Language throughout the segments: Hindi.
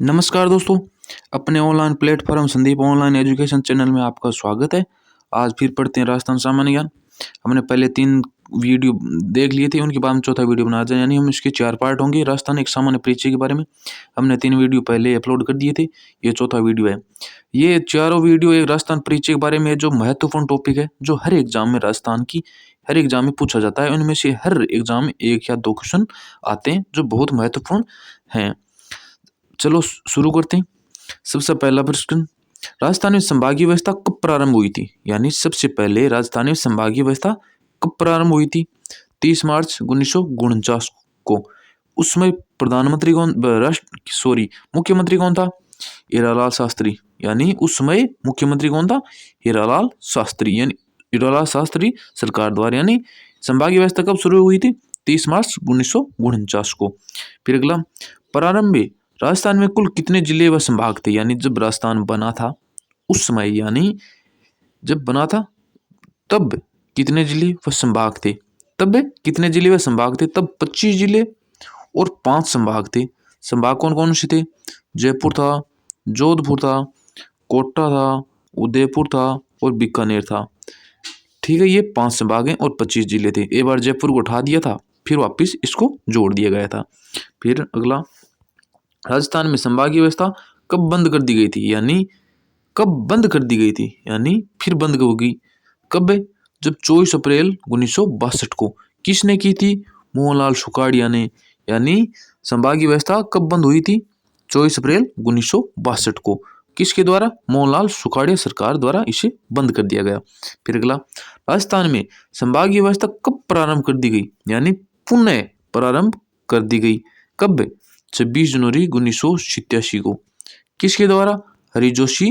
नमस्कार दोस्तों, अपने online platform Sandeep online education channel में आपका स्वागत है। आज फिर पढ़ते हैं राजस्थान सामान्य ज्ञान। हमने पहले 3 वीडियो देख लिए थे, उनके बाद हम चौथा वीडियो बना रहे हैं, यानी हम इसके 4 पार्ट होंगे। राजस्थान एक सामान्य परिचय के बारे में हमने 3 वीडियो पहले अपलोड कर दिए थे, ये चौथा वीडियो है। ये चारों वीडियो एक राजस्थान परिचय के बारे में है, जो महत्वपूर्ण टॉपिक है, जो हर एग्जाम में राजस्थान की हर एग्जाम में पूछा जाता है। उनमें से हर एग्जाम में 1 या 2 क्वेश्चन आते हैं जो बहुत महत्वपूर्ण हैं। चलो शुरू करते हैं। सबसे पहला प्रश्न, राजस्थान में संभागीय व्यवस्था कब प्रारंभ हुई थी? यानी सबसे पहले राजस्थान में संभागीय व्यवस्था कब प्रारंभ हुई थी? 30 मार्च 1949 को। उसमें प्रधानमंत्री कौन, मुख्यमंत्री कौन था? हीरालाल शास्त्री। यानी उस समय मुख्यमंत्री कौन था? हीरालाल शास्त्री। यानी हीरालाल शास्त्री सरकार द्वारा, यानी संभागीय व्यवस्था कब शुरू हुई थी? 30 मार्च 1949 को। फिर अगला, प्रारंभ में राजस्थान में कुल कितने जिले व संभाग थे? यानी जब राजस्थान बना था उस समय, यानी जब बना था तब कितने जिले व संभाग थे? तब कितने जिले व संभाग थे? तब 25 जिले और 5 संभाग थे। संभाग कौन कौन से थे? जयपुर था, जोधपुर था, कोटा था, उदयपुर था और बीकानेर था। ठीक है, ये 5 संभाग हैं और 25 जिले थे। एक बार जयपुर को उठा दिया था, फिर वापस इसको जोड़ दिया गया था। फिर अगला, राजस्थान में संभागीय व्यवस्था कब बंद कर दी गई थी? यानी कब बंद कर दी गई थी? यानी फिर बंद होगी कब? जब 24 अप्रैल 1962 को। किसने की थी? मोहनलाल सुखाड़िया ने। यानी संभागीय व्यवस्था कब बंद हुई थी? 24 अप्रैल 1962 को। किसके द्वारा? मोहनलाल सुखाड़िया सरकार द्वारा इसे बंद कर दिया गया। फिर अगला, राजस्थान में संभागीय व्यवस्था कब प्रारंभ कर दी गई? यानी पुनः प्रारंभ कर दी गई कब? 26 जनवरी 1987 को। किसके द्वारा? हरि जोशी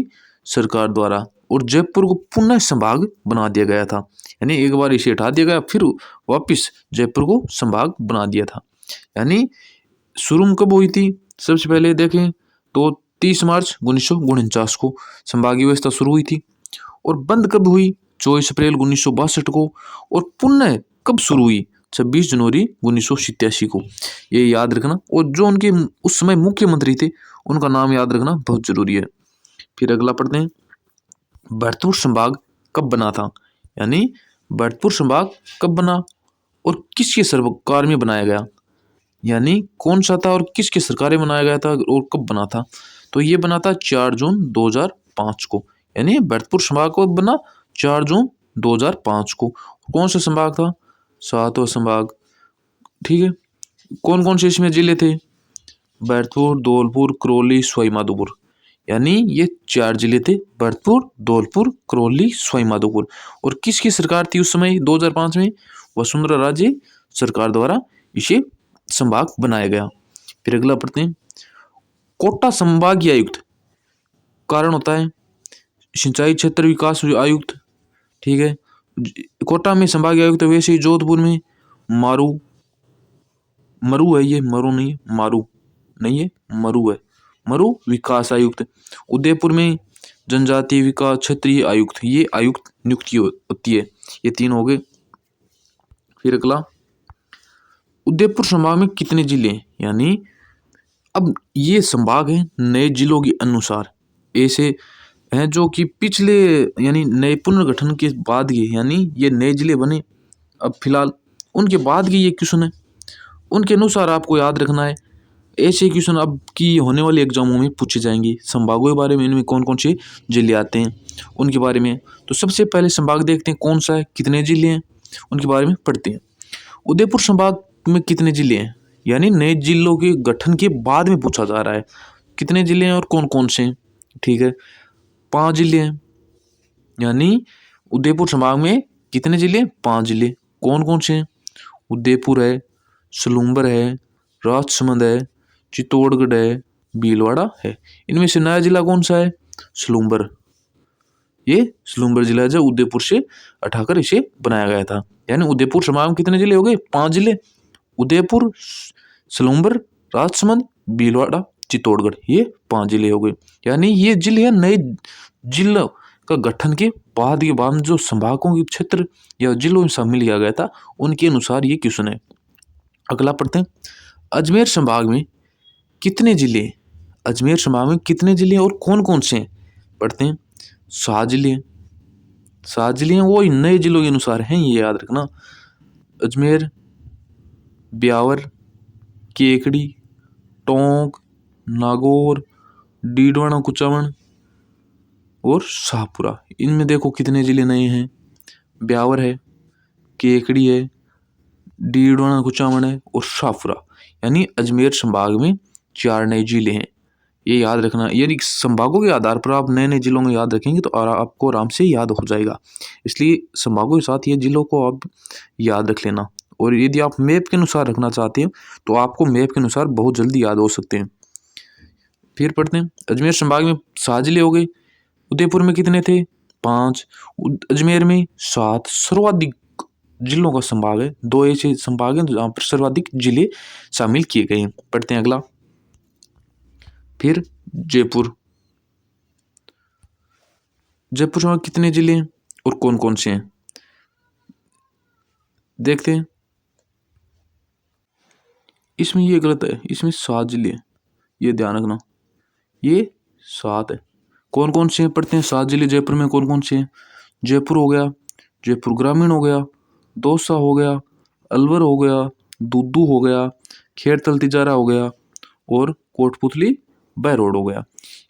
सरकार द्वारा। और जयपुर को पुनः संभाग बना दिया गया था। यानी एक बार इसे हटा दिया गया, फिर वापस जयपुर को संभाग बना दिया था। यानी शुरू कब हुई थी? सबसे पहले देखें तो 30 मार्च 1949 को संभागीय व्यवस्था शुरू हुई थी। और बंद कब हुई? 24 अप्रैल 1962 को। और पुनः कब शुरू हुई? 26 जनवरी 1987 को। ये याद रखना, और जो उनके उस समय मुख्यमंत्री थे उनका नाम याद रखना बहुत जरूरी है। फिर अगला पढ़ते हैं, भरतपुर संभाग कब बना था? यानी भरतपुर संभाग कब बना और किसके सरकार में बनाया गया? यानी कौन सा था और किसकी सरकार में बनाया गया था और कब बना था? तो ये बना था 4 जून 2005 को। यानी भरतपुर संभाग को बना 4 जून 2005 को। कौन सा संभाग था? 7वां संभाग। ठीक है, कौन कौन से इसमें जिले थे? भरतपुर, धौलपुर, करौली, सवाई माधोपुर। यानी ये 4 जिले थे, भरतपुर, धौलपुर, करौली, सवाई माधोपुर। और किसकी सरकार थी उस समय 2005 में? वसुंधरा राजे सरकार द्वारा इसे संभाग बनाया गया। फिर अगला पढ़ते हैं, कोटा संभागीय आयुक्त कारण होता है सिंचाई क्षेत्र विकास आयुक्त। ठीक है, कोटा में संभागीय आयुक्त, वैसे ही जोधपुर में मरु है, ये मरु नहीं है, मारू नहीं है, मरु है, मरु विकास आयुक्त। उदयपुर में जनजातीय विकास क्षेत्रीय आयुक्त, ये आयुक्त नियुक्ति होती है। ये 3 हो गए। फिर अगला, उदयपुर संभाग में कितने जिले हैं? यानी अब ये संभाग है नए जिलों के अनुसार, ऐसे हैं जो कि पिछले यानी नए पुनर्गठन के बाद के, यानी ये नए जिले बने अब फिलहाल, उनके बाद की ये क्वेश्चन है, उनके अनुसार आपको याद रखना है। ऐसे क्वेश्चन अब की होने वाले एग्जामों में पूछे जाएंगे संभागों के बारे में, इनमें कौन कौन से जिले आते हैं उनके बारे में। तो सबसे पहले संभाग देखते हैं कौन सा है, कितने जिले हैं, उनके बारे में पढ़ते हैं। उदयपुर संभाग में कितने जिले हैं? यानी नए जिलों के गठन के बाद में पूछा जा रहा है कितने जिले हैं और कौन कौन से हैं। ठीक है, 5 जिले हैं। यानी उदयपुर संभाग में कितने जिले? 5 जिले। कौन कौन से हैं? उदयपुर है, सलूंबर है, राजसमंद है, चित्तौड़गढ़ है, भीलवाड़ा है। इनमें से नया जिला कौन सा है? सलूंबर। ये सलूंबर जिला है जो उदयपुर से हटाकर इसे बनाया गया था। यानी उदयपुर संभाग में कितने जिले हो गए? 5 जिले। उदयपुर, सलूंबर, राजसमंद, भीलवाड़ा, चित्तौड़गढ़, ये 5 जिले हो गए। यानी ये जिले नए जिलों का गठन के बाद जो संभागों के क्षेत्र या जिलों में शामिल किया गया था उनके अनुसार ये क्वेश्चन है। अगला पढ़ते हैं, अजमेर संभाग में कितने जिले? अजमेर संभाग में कितने जिले हैं और कौन कौन से हैं? पढ़ते हैं। 7 जिले हैं। 7 जिले हैं, वो नए जिलों के अनुसार हैं, ये याद रखना। अजमेर, ब्यावर, केकड़ी, टोंक, नागौर, डीडवाना कुचामन और शाहपुरा। इनमें देखो कितने जिले नए हैं। ब्यावर है, केकड़ी है, डीडवाना कुचामन है और शाहपुरा। यानी अजमेर संभाग में 4 नए जिले हैं, ये याद रखना। यानी संभागों के आधार पर आप नए नए जिलों में याद रखेंगे तो आपको आराम से याद हो जाएगा। इसलिए संभागों के साथ ये जिलों को आप याद रख लेना। और यदि आप मैप के अनुसार रखना चाहते हैं तो आपको मैप के अनुसार बहुत जल्दी याद हो सकते हैं। फिर पढ़ते हैं। अजमेर संभाग में 7 जिले हो गए। उदयपुर में कितने थे? 5। अजमेर में 7। सर्वाधिक जिलों का संभाग है। 2 ऐसे संभाग हैं जहाँ पर सर्वाधिक जिले शामिल किए गए हैं। पढ़ते हैं अगला। फिर जयपुर। जयपुर में कितने जिले हैं और कौन कौन से हैं? देखते हैं। इसमें ये गलत है, इसमें 7 जिले हैं, ये ध्यान रखना। ये 7 है। कौन कौन से हैं? पढ़ते हैं। 7 जिले जयपुर में कौन कौन से हैं? जयपुर हो गया, जयपुर ग्रामीण हो गया, दौसा हो गया, अलवर हो गया, दूदू हो गया, खेड़तल तिजारा हो गया और कोटपुतली बहरोड हो गया।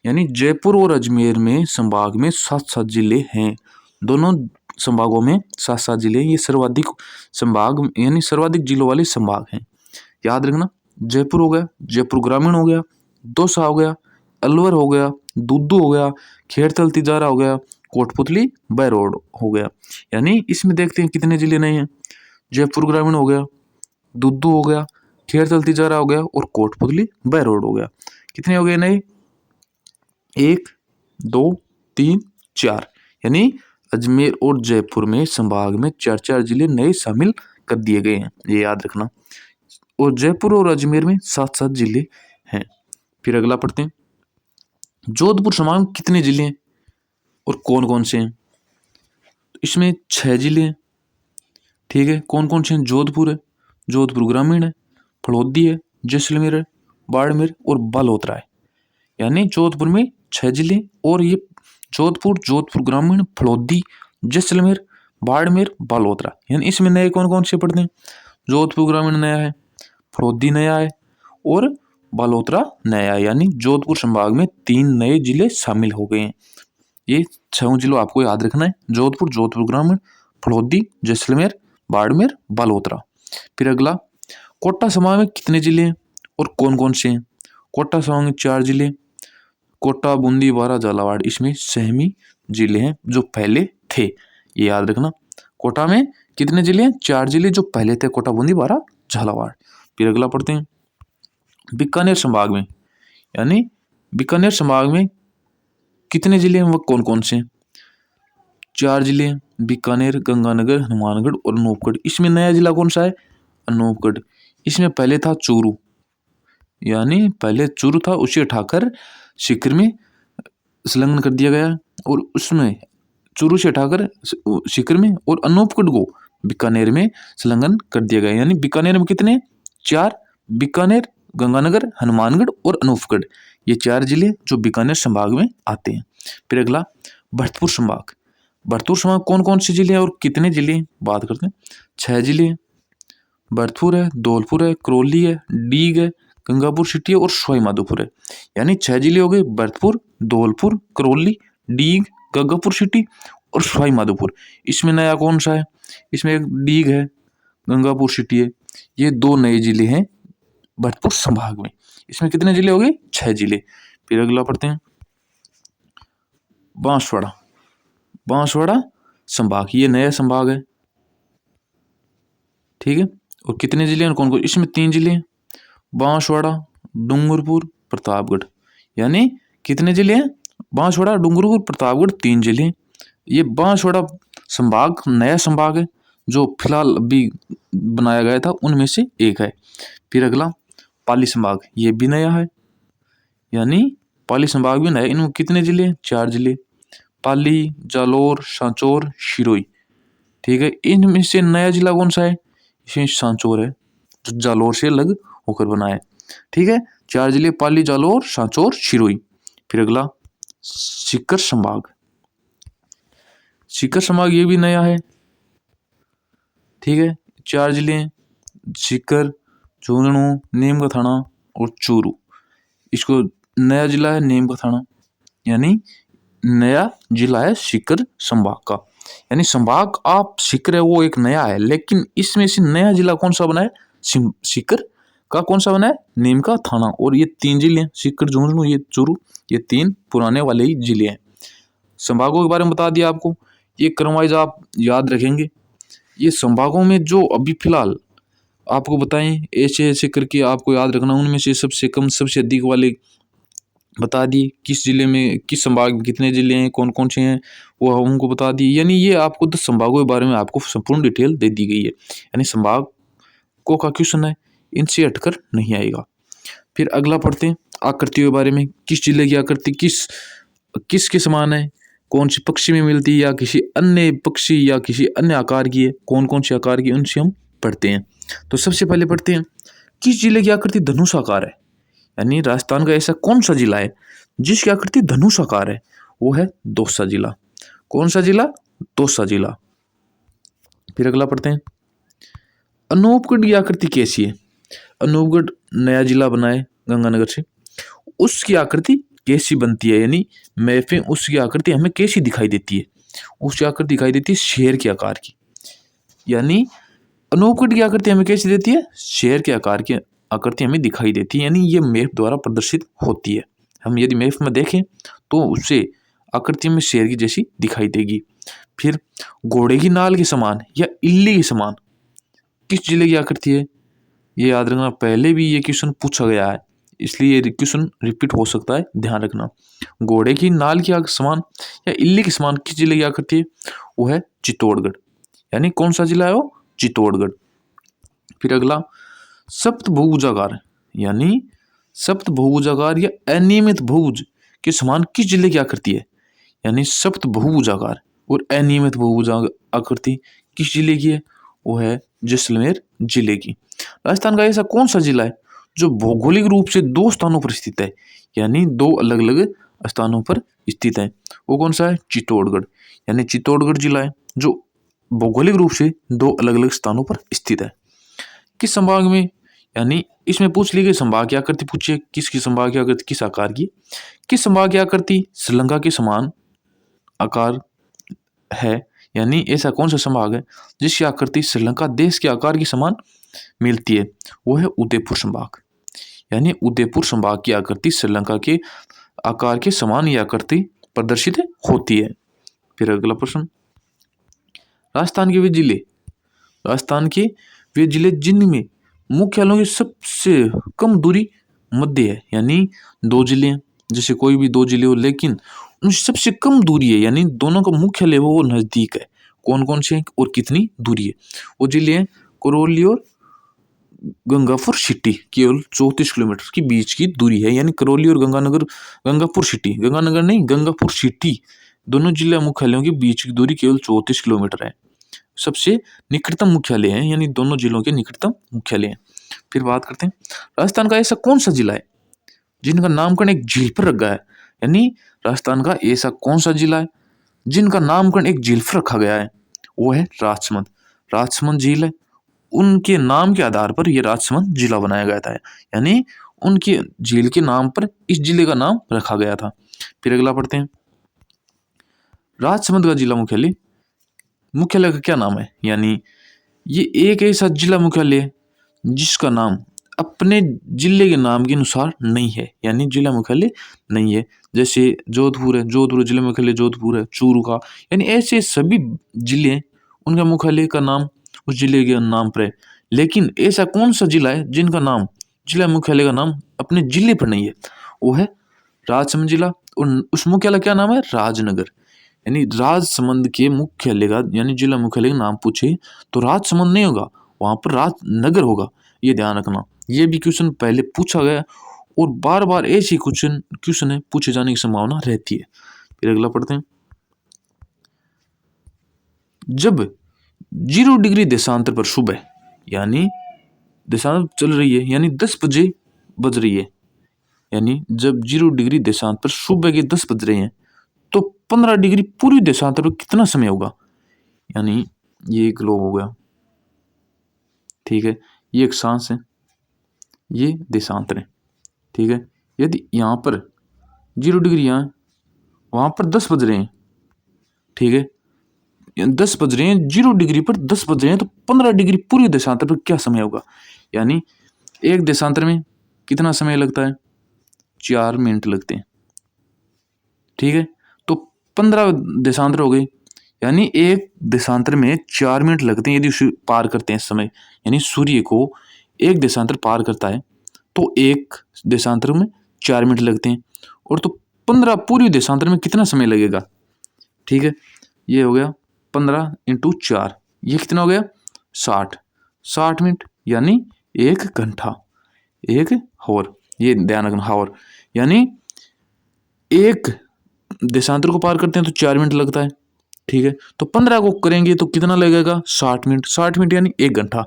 यानी जयपुर और अजमेर में संभाग में 7-7 जिले हैं। दोनों संभागों में 7-7 जिले। ये सर्वाधिक संभाग यानी सर्वाधिक जिलों वाले संभाग हैं, याद रखना। जयपुर हो गया, जयपुर ग्रामीण हो गया, दौसा हो गया, अलवर हो गया, दूदू हो गया, खेड़तल तिजारा हो गया, कोटपुतली बहरोड हो गया। यानी इसमें देखते हैं कितने जिले नए हैं। जयपुर ग्रामीण हो गया, दूदू हो गया, खेड़तल तिजारा हो गया और कोटपुतली बहरोड हो गया। कितने हो गए नए? 1, 2, 3, 4। यानी अजमेर और जयपुर में संभाग में 4-4 जिले नए शामिल कर दिए गए हैं, ये याद रखना। और जयपुर और अजमेर में 7-7 जिले हैं। फिर अगला पढ़ते हैं। जोधपुर संभाग में कितने जिले हैं और कौन कौन से हैं? इसमें 6 जिले हैं। ठीक है, कौन कौन से हैं? जोधपुर है, जोधपुर ग्रामीण है, फड़ौदी है, जैसलमेर है, बाड़मेर और बालोतरा है। यानी जोधपुर में 6 जिले और ये जोधपुर, जोधपुर ग्रामीण, फड़ौदी, जैसलमेर, बाड़मेर, बालोतरा। यानी इसमें नए कौन कौन से पढ़ते हैं? जोधपुर ग्रामीण नया है, फड़ौदी नया है और बालोतरा नया है। यानी जोधपुर संभाग में 3 नए जिले शामिल हो गए हैं। ये 6 जिलों आपको याद रखना है। जोधपुर, जोधपुर ग्रामीण, फड़ौदी, जैसलमेर, बाड़मेर, बालोतरा। फिर अगला। कोटा संभाग में कितने जिले हैं और कौन कौन से हैं? कोटा संभाग में 4 जिले। कोटा, बूंदी, बारा, झालावाड़। इसमें सहमी जिले हैं जो पहले थे, ये याद रखना। कोटा में कितने जिले हैं? 4 जिले जो पहले थे, कोटा, बूंदी, बारा, झालावाड़। फिर अगला पढ़ते हैं। बीकानेर संभाग में, यानी बीकानेर संभाग में कितने जिले हैं, वह कौन कौन से हैं? 4 जिले हैं। बीकानेर, गंगानगर, हनुमानगढ़ और अनूपगढ़। इसमें नया जिला कौन सा है? अनूपगढ़। इसमें पहले था चूरू, यानी पहले चूरू था, उसे उठाकर सीकर में संलग्न कर दिया गया और उसमें चूरू से उठाकर सीकर में और अनूपगढ़ को बीकानेर में संलग्न कर दिया गया। यानी बीकानेर में कितने? 4। बीकानेर, गंगानगर, हनुमानगढ़ और अनूपगढ़, ये 4 जिले जो बीकानेर संभाग में आते हैं। फिर अगला। भरतपुर संभाग। भरतपुर संभाग कौन कौन से जिले हैं और कितने जिले हैं? बात करते हैं। 6 जिले हैं। भरतपुर है, धौलपुर है, करौली है, डीग है, गंगापुर सिटी है और सवाई माधोपुर है। यानी 6 जिले हो गए। भरतपुर, धौलपुर, करौली, डीग, गंगापुर सिटी और सवाई माधोपुर। इसमें नया कौन सा है? इसमें एक डीग है, गंगापुर सिटी है। ये 2 नए जिले हैं भरतपुर संभाग में। इसमें कितने जिले हो गए? 6 जिले। फिर अगला पढ़ते हैं। बांसवाड़ा। बांसवाड़ा संभाग, ये नया संभाग है। ठीक है, और कितने जिले हैं कौन कौन? इसमें 3 जिले हैं। बांसवाड़ा, डूंगरपुर, प्रतापगढ़। यानी कितने जिले हैं? बांसवाड़ा, डूंगरपुर, प्रतापगढ़, 3 जिले हैं। ये बांसवाड़ा संभाग नया संभाग है जो फिलहाल अभी बनाया गया था, उनमें से एक है। फिर अगला। पाली संभाग, ये भी नया है। यानी पाली संभाग भी नया। इनमें कितने जिले हैं? 4 जिले। पाली, जालौर, सांचौर, सिरोही। ठीक है, इनमें से नया जिला कौन सा है? इसमें सांचौर है जो जालौर से अलग होकर बना है। ठीक है, 4 जिले पाली, जालौर, सांचौर, सिरोही। फिर अगला सीकर संभाग। सीकर संभाग ये भी नया है, ठीक है। 4 जिले हैं, सीकर, झुंझुनू, नीम का थाना और चूरू। इसको नया जिला है नीम का थाना, यानी नया जिला है सीकर संभाग का। यानी संभाग आप सीकर है वो एक नया है, लेकिन इसमें से नया जिला कौन सा बना है? सीकर का कौन सा बना है? नीम का थाना। और ये 3 जिले हैं, सीकर, झुंझुनू, ये चूरू, ये 3 पुराने वाले ही जिले हैं। संभागों के बारे में बता दिया आपको। ये क्रमवाइज आप याद रखेंगे। ये संभागों में जो अभी फिलहाल आपको बताएं ऐसे ऐसे करके आपको याद रखना, उनमें से सबसे कम सबसे अधिक वाले बता दिए। किस जिले में, किस संभाग में कितने जिले हैं, कौन कौन से हैं, वो हमको बता दिए। यानी ये आपको 10 संभागों के बारे में आपको संपूर्ण डिटेल दे दी गई है। यानी संभागों का क्वेश्चन है, इनसे हटकर नहीं आएगा। फिर अगला पढ़ते हैं आकृतियों के बारे में। किस जिले की आकृति किसके समान है, कौन सी पक्षी में मिलती है, या किसी अन्य पक्षी या किसी अन्य आकार की है, कौन कौन से आकार की, उनसे हम पढ़ते हैं। तो सबसे पहले पढ़ते हैं किस जिले की आकृति धनुष आकार है। यानी राजस्थान का ऐसा कौन सा जिला है जिसकी आकृति धनुष आकार है? वो है दौसा जिला। कौन सा जिला? दौसा जिला। फिर अगला पढ़ते हैं अनूपगढ़ की आकृति कैसी है। अनूपगढ़ नया जिला बना है गंगानगर से, उसकी आकृति कैसी बनती है, यानी मैप में उसकी आकृति हमें कैसी दिखाई देती है? उसकी आकृति दिखाई देती है शेर के आकार की। यानी अनूपगढ़ की आकृति हमें कैसी देती है? शेर के आकार की आकृति हमें दिखाई देती है, यानी ये मैप द्वारा प्रदर्शित होती है। हम यदि मैप में देखें तो उससे आकृति में शेर की जैसी दिखाई देगी। फिर घोड़े की नाल के समान या इल्ली के समान किस जिले की आकृति है? ये याद रखना, पहले भी ये क्वेश्चन पूछा गया है, इसलिए ये क्वेश्चन रिपीट हो सकता है, ध्यान रखना। घोड़े की नाल के समान या इल्ली के समान किस जिले की आकृति है? वो है चित्तौड़गढ़। यानी कौन सा जिला है वो? चित्तौड़गढ़। फिर अगला सप्त बहुभुजाकार, यानी सप्त बहुभुजाकार या अनियमित बहुभुज के समान किस जिले की आकृति है? यानी सप्त बहुभुजाकार और अनियमित बहुभुज आकृति किस जिले की है? वो है जैसलमेर जिले की। राजस्थान का ऐसा कौन सा जिला है जो भौगोलिक रूप से 2 स्थानों पर स्थित है, यानी 2 अलग अलग स्थानों पर स्थित है? वो कौन सा है? चित्तौड़गढ़। यानी चित्तौड़गढ़ जिला है जो भौगोलिक रूप से 2 अलग अलग स्थानों पर स्थित है। किस संभाग में, यानी इसमें पूछ ली गई संभाग की आकृति पूछिए, किसकी संभाग की आकृति किस आकार की? किस संभाग की आकृति श्रीलंका के समान आकार है, यानी ऐसा कौन सा संभाग है जिसकी आकृति श्रीलंका देश के आकार के समान मिलती है? वो है उदयपुर संभाग। यानी उदयपुर संभाग की आकृति श्रीलंका के आकार के समान ये आकृति प्रदर्शित होती है। फिर अगला प्रश्न, राजस्थान के वे जिले जिनमें मुख्यालयों की सबसे कम दूरी मध्य है, यानी 2 जिले हैं, जैसे कोई भी 2 जिले हो लेकिन उनसे सबसे कम दूरी है, यानी दोनों का मुख्यालय वो नजदीक है। कौन कौन से और कितनी दूरी है? वो जिले हैं करौली और गंगापुर सिटी, केवल 34 किलोमीटर की बीच की दूरी है। यानी करौली और गंगापुर सिटी, गंगानगर नहीं, गंगापुर सिटी, दोनों जिला मुख्यालयों के बीच की दूरी केवल 34 किलोमीटर है। सबसे निकटतम मुख्यालय हैं, यानी दोनों जिलों के निकटतम मुख्यालय हैं। फिर बात करते हैं राजस्थान का ऐसा कौन सा जिला है जिनका नामकरण एक झील पर रखा है? यानी राजस्थान का ऐसा कौन सा जिला है जिनका नामकरण एक झील पर रखा गया है? वो है राजसमंद। राजसमंद झील है, उनके नाम के आधार पर यह राजसमंद जिला बनाया गया था, यानी उनके झील के नाम पर इस जिले का नाम रखा गया था। फिर अगला पढ़ते हैं राजसमंद का जिला मुख्यालय का क्या नाम है? यानी ये एक ऐसा जिला मुख्यालय है जिसका नाम अपने जिले के नाम के अनुसार नहीं है, यानी जिला मुख्यालय नहीं है। जैसे जोधपुर है, जोधपुर जिला मुख्यालय जोधपुर है, चूरू का, यानी ऐसे सभी जिले हैं उनका मुख्यालय का नाम उस जिले के नाम पर है। लेकिन ऐसा कौन सा जिला है जिनका नाम, जिला मुख्यालय का नाम अपने जिले पर नहीं है? वो है राजसमंद जिला, और उस मुख्यालय क्या नाम है? राजनगर। यानी राजसमंद के मुख्यालय का, यानी जिला मुख्यालय का नाम पूछे तो राजसमंद नहीं होगा, वहां पर राजनगर होगा, ये ध्यान रखना। ये भी क्वेश्चन पहले पूछा गया और बार बार ऐसे क्वेश्चन है पूछे जाने की संभावना रहती है। फिर अगला पढ़ते हैं जब 0 डिग्री देशांतर पर सुबह, यानी देशांतर चल रही है, यानी 10 बजे बज रही है, यानी जब 0 डिग्री देशांतर पर सुबह के 10 बज रहे हैं तो 15 डिग्री पूर्वी देशांतर पर कितना समय होगा। यानी ये एक ग्लोब हो गया, ठीक है, ये अक्षांश है, ये देशांतर है, ठीक है। यदि यहाँ पर 0 डिग्री यहाँ, वहाँ पर 10 बज रहे हैं, ठीक है, 10 बज रहे हैं 0 डिग्री पर 10 बज रहे हैं तो 15 डिग्री पूर्वी देशांतर पर क्या समय होगा। यानी एक देशांतर में कितना समय लगता है, 4 मिनट लगते हैं, ठीक है। तो 15 देशांतर हो गए, यानी एक देशांतर में 4 मिनट लगते हैं यदि उसे पार करते हैं समय। यानी सूर्य को एक देशांतर पार करता है तो एक देशांतर में 4 मिनट लगते हैं, और तो 15 पूर्वी देशांतर में कितना समय लगेगा, ठीक है। ये हो गया 15 × 4, ये कितना हो गया 60 मिनट, यानी 1 घंटा, 1 हावर, ये ध्यान रखना हावर। यानी एक देशांतर को पार करते हैं तो 4 मिनट लगता है, ठीक है। तो 15 को करेंगे तो कितना लगेगा 60 मिनट, 60 मिनट यानी 1 घंटा।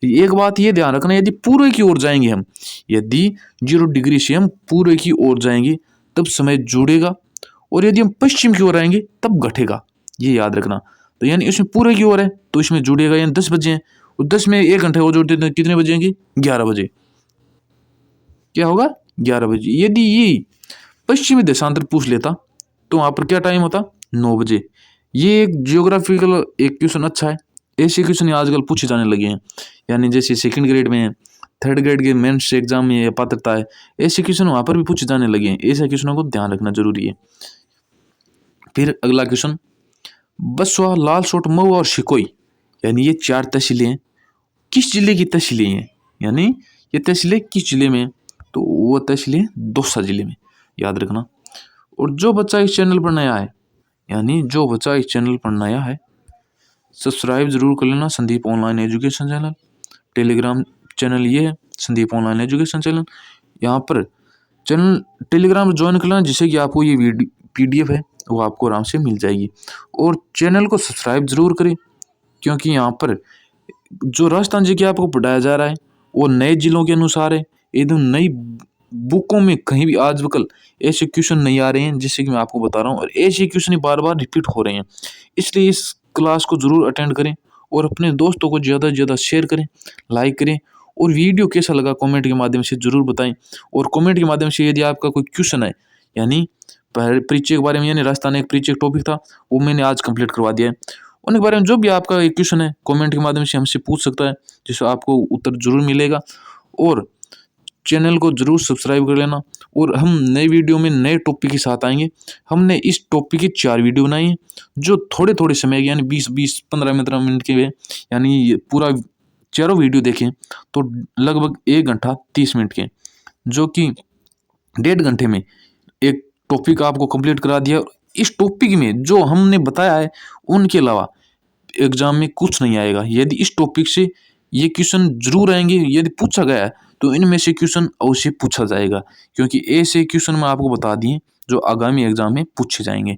एक बात ये ध्यान रखना, यदि पूर्व की ओर जाएंगे हम, यदि 0 डिग्री से हम पूर्व की ओर जाएंगे तब समय जुड़ेगा, और यदि हम पश्चिम की ओर आएंगे तब घटेगा, ये याद रखना। तो यानी इसमें पूर्व की ओर है तो इसमें जुड़ेगा, यानी 10 बजे हैं, और 10 में 1 घंटे और जोड़ते हैं कितने बजेंगे 11 बजे, क्या होगा 11 बजे। यदि ये पश्चिमी देशांतर पूछ लेता तो वहाँ पर क्या टाइम होता 9 बजे। ये एक जियोग्राफिकल एक क्वेश्चन अच्छा है, ऐसे क्वेश्चन आजकल पूछे जाने लगे हैं। यानी जैसे सेकंड ग्रेड में, थर्ड ग्रेड के मेंस एग्जाम में पात्रता है, ऐसे क्वेश्चन वहाँ पर भी पूछे जाने लगे हैं। ऐसे क्वेश्चनों को ध्यान रखना जरूरी है। फिर अगला क्वेश्चन, बसवा, लालसोट, मऊ और शिकोई, यानी ये 4 तहसीलें हैं, किस जिले की तहसीलें हैं। यानी ये तहसीलें किस जिले में, तो वो तहसीलें दौसा जिले में, याद रखना। और जो बच्चा इस चैनल पर नया है, यानी जो बच्चा इस चैनल पर नया है, सब्सक्राइब जरूर कर लेना Sandeep online education channel. Telegram channel ये है संदीप ऑनलाइन एजुकेशन चैनल। यहाँ पर चैनल टेलीग्राम ज्वाइन कर लेना, जिससे कि आपको ये PDF है वो आपको आराम से मिल जाएगी। और चैनल को सब्सक्राइब जरूर करें, क्योंकि यहाँ पर जो राजस्थान जी के आपको पढ़ाया जा रहा है वो नए जिलों के अनुसार है, एकदम नई बुकों में कहीं भी आजकल ऐसे क्वेश्चन नहीं आ रहे हैं, जिससे कि मैं आपको बता रहा हूँ, और ऐसे क्वेश्चन बार बार रिपीट हो रहे हैं। इसलिए इस क्लास को ज़रूर अटेंड करें और अपने दोस्तों को ज़्यादा से ज़्यादा शेयर करें, लाइक करें, और वीडियो कैसा लगा कमेंट के माध्यम से ज़रूर बताएं। और कमेंट के माध्यम से यदि आपका कोई क्वेश्चन है, यानी परिचय के बारे में, यानी राजस्थान एक परिचय टॉपिक था वो मैंने आज कंप्लीट करवा दिया है, उनके बारे में जो भी आपका एक क्वेश्चन है कमेंट के माध्यम से हमसे पूछ सकता है, जिससे आपको उत्तर जरूर मिलेगा। और चैनल को जरूर सब्सक्राइब कर लेना, और हम नए वीडियो में नए टॉपिक के साथ आएंगे। हमने इस टॉपिक की 4 वीडियो बनाई हैं जो थोड़े थोड़े समय के, यानी 20-20, 15-15 मिनट के हैं। यानी ये पूरा चारों वीडियो देखें तो लगभग 1 घंटा 30 मिनट के, जो कि 1.5 घंटे में एक टॉपिक आपको कंप्लीट करा दिया। इस टॉपिक में जो हमने बताया है उनके अलावा एग्जाम में कुछ नहीं आएगा। यदि इस टॉपिक से ये क्वेश्चन जरूर आएंगे, यदि पूछा गया है तो इनमें से क्वेश्चन अवश्य पूछा जाएगा, क्योंकि ऐसे क्वेश्चन मैं आपको बता दिए जो आगामी एग्जाम में पूछे जाएंगे।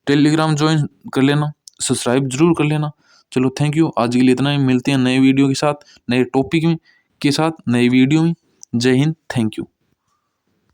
टेलीग्राम ज्वाइन कर लेना, सब्सक्राइब जरूर कर लेना। चलो थैंक यू, आज के लिए इतना ही। मिलते हैं नए वीडियो के साथ, नए टॉपिक में के साथ, नए वीडियो में। जय हिंद, थैंक यू।